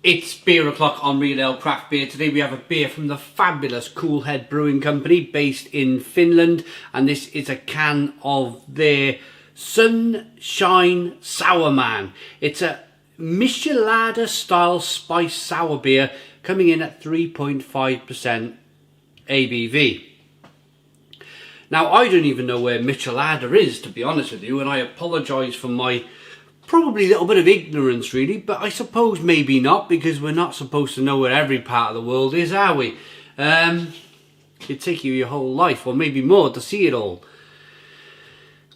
It's beer o'clock on Real Ale Craft Beer. Today we have a beer from the fabulous Coolhead Brewing Company based in Finland, and this is a can of their Sunshine Sour Man. It's a Michelada style spice sour beer coming in at 3.5% ABV. Now, I don't even know where Michelada is, to be honest with you, and I apologise for my probably a little bit of ignorance, really, but I suppose maybe not, because we're not supposed to know where every part of the world is, are we? It'd take you your whole life, or maybe more, to see it all.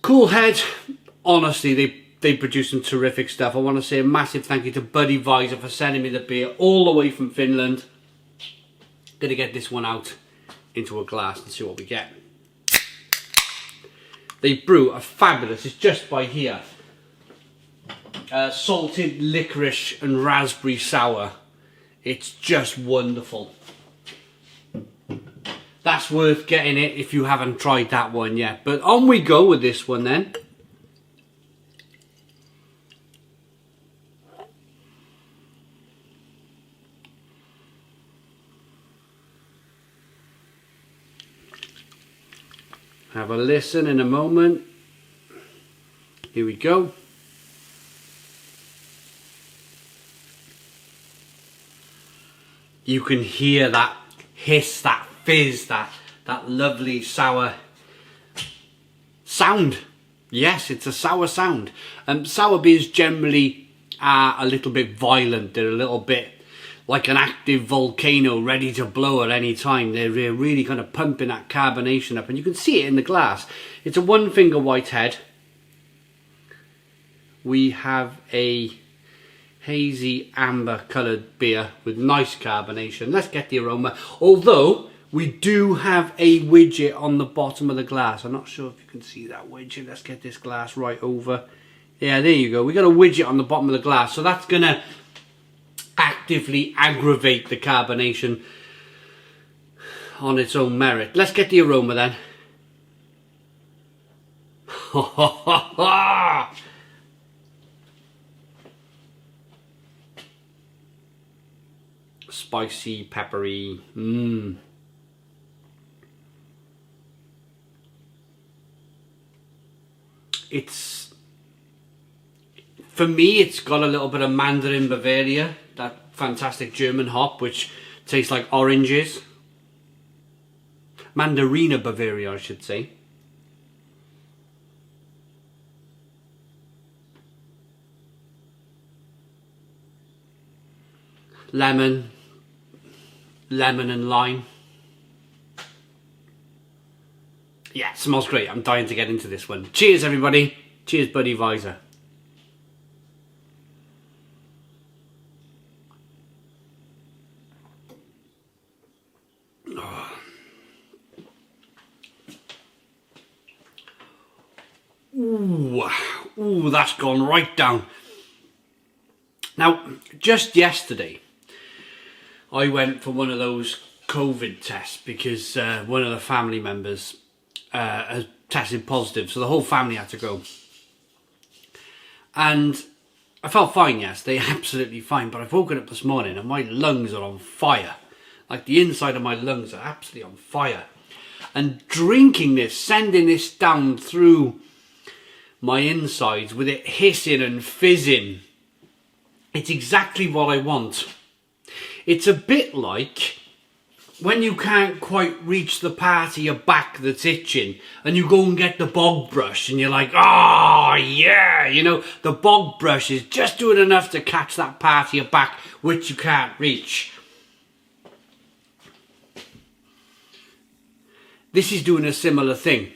Coolhead, honestly, they produce some terrific stuff. I want to say a massive thank you to Buddy Visor for sending me the beer all the way from Finland. Gonna get this one out into a glass and see what we get. They brew a fabulous, it's just by here, salted licorice and raspberry sour. It's just wonderful. That's worth getting it if you haven't tried that one yet. But on we go with this one then. Have a listen in a moment. Here we go. You can hear that hiss, that fizz, that lovely sour sound. Yes, it's a sour sound. Sour beers generally are a little bit violent. They're a little bit like an active volcano ready to blow at any time. They're really kind of pumping that carbonation up, and you can see it in the glass. It's a one finger whitehead. We have a hazy amber coloured beer with nice carbonation. Let's get the aroma. Although we do have a widget on the bottom of the glass. I'm not sure if you can see that widget. Let's get this glass right over. Yeah, there you go. We got a widget on the bottom of the glass, so that's gonna actively aggravate the carbonation on its own merit. Let's get the aroma then. Spicy, peppery. It's, for me, it's got a little bit of Mandarin Bavaria, that fantastic German hop which tastes like oranges. Mandarina Bavaria, I should say. Lemon and lime. Yeah, it smells great. I'm dying to get into this one. Cheers, everybody. Cheers, Buddy Visor. Ooh, that's gone right down. Now, just yesterday, I went for one of those COVID tests because one of the family members has tested positive, so the whole family had to go. And I felt fine yesterday, absolutely fine, but I've woken up this morning and my lungs are on fire. Like the inside of my lungs are absolutely on fire. And drinking this, sending this down through my insides with it hissing and fizzing, it's exactly what I want. It's a bit like when you can't quite reach the part of your back that's itching and you go and get the bog brush and you're like, oh yeah, you know, the bog brush is just doing enough to catch that part of your back which you can't reach. This is doing a similar thing.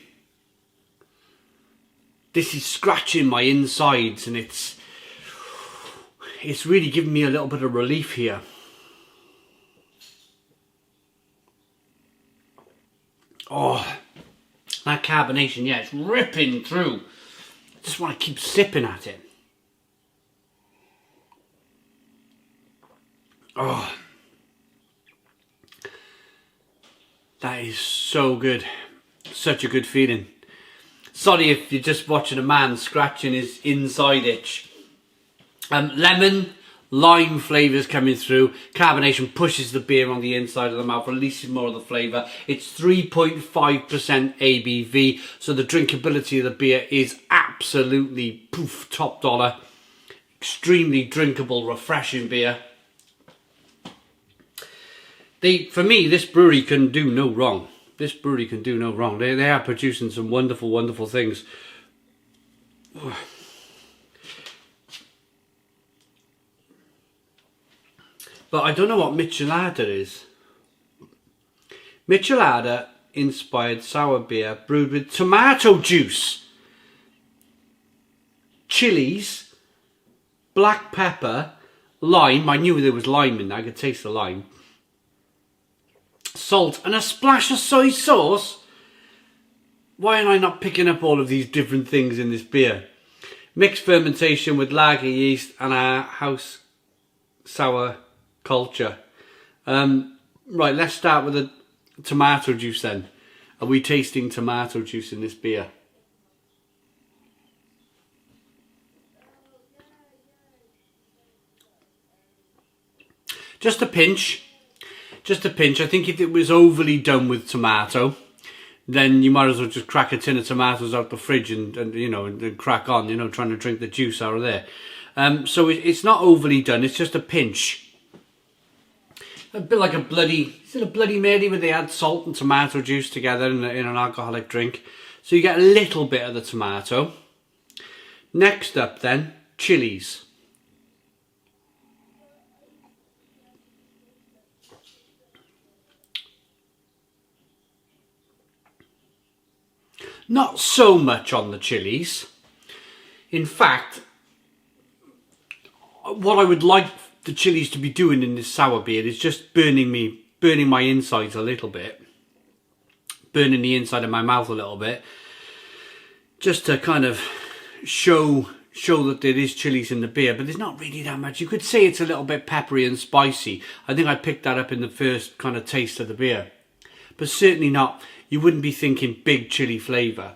This is scratching my insides and it's really giving me a little bit of relief here. Oh, that carbonation, yeah, it's ripping through. I just want to keep sipping at it. Oh, that is so good. Such a good feeling. Sorry if you're just watching a man scratching his inside itch. Lemon, lime flavours coming through. Carbonation pushes the beer on the inside of the mouth, releases more of the flavour. It's 3.5% ABV, so the drinkability of the beer is absolutely poof, top dollar. Extremely drinkable, refreshing beer. For me, this brewery can do no wrong. This brewery can do no wrong. They are producing some wonderful, wonderful things. But I don't know what Michelada is. Michelada inspired sour beer brewed with tomato juice, chilies, black pepper, lime. I knew there was lime in there. I could taste the lime. Salt and a splash of soy sauce. Why am I not picking up all of these different things in this beer? Mixed fermentation with lager yeast and a house sour culture. Right, let's start with the tomato juice then. Are we tasting tomato juice in this beer? Just a pinch. Just a pinch. I think if it was overly done with tomato, then you might as well just crack a tin of tomatoes out the fridge and you know, and crack on, you know, trying to drink the juice out of there. So it's not overly done, it's just a pinch. A bit like a bloody, is it a Bloody Mary where they add salt and tomato juice together in an alcoholic drink? So you get a little bit of the tomato. Next up then, chilies. Not so much on the chilies. In fact, what I would like the chilies to be doing in this sour beer is just burning my insides a little bit, burning the inside of my mouth a little bit, just to kind of show that there is chilies in the beer, but there's not really that much. You could say it's a little bit peppery and spicy. I think I picked that up in the first kind of taste of the beer, but certainly not, you wouldn't be thinking big chili flavour.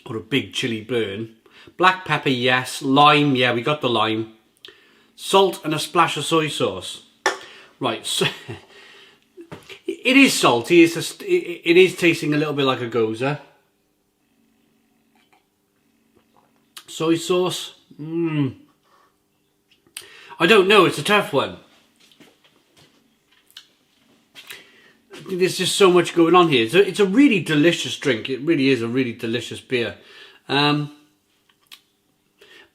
Or a big chili burn. Black pepper, yes. Lime, yeah, we got the lime. Salt and a splash of soy sauce. Right, so it is salty. It is tasting a little bit like a goza. Soy sauce. I don't know. It's a tough one. I think there's just so much going on here. It's a really delicious drink. It really is a really delicious beer. But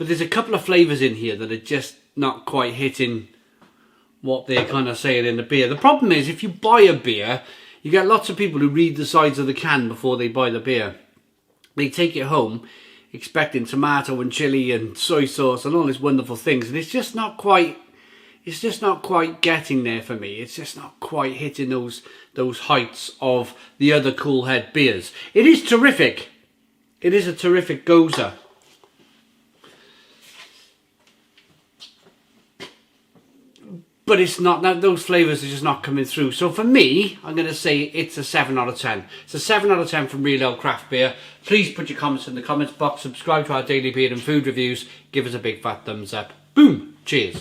there's a couple of flavours in here that are just not quite hitting what they're kind of saying in the beer. The problem is, if you buy a beer, you get lots of people who read the sides of the can before they buy the beer. They take it home expecting tomato and chili and soy sauce and all these wonderful things, and it's just not quite getting there for me. It's just not quite hitting those heights of the other Coolhead beers. It is terrific. It is a terrific goza. But it's not, those flavours are just not coming through. So for me, I'm going to say it's a 7 out of 10. It's a 7 out of 10 from Real Ale Craft Beer. Please put your comments in the comments box. Subscribe to our daily beer and food reviews. Give us a big fat thumbs up. Boom. Cheers.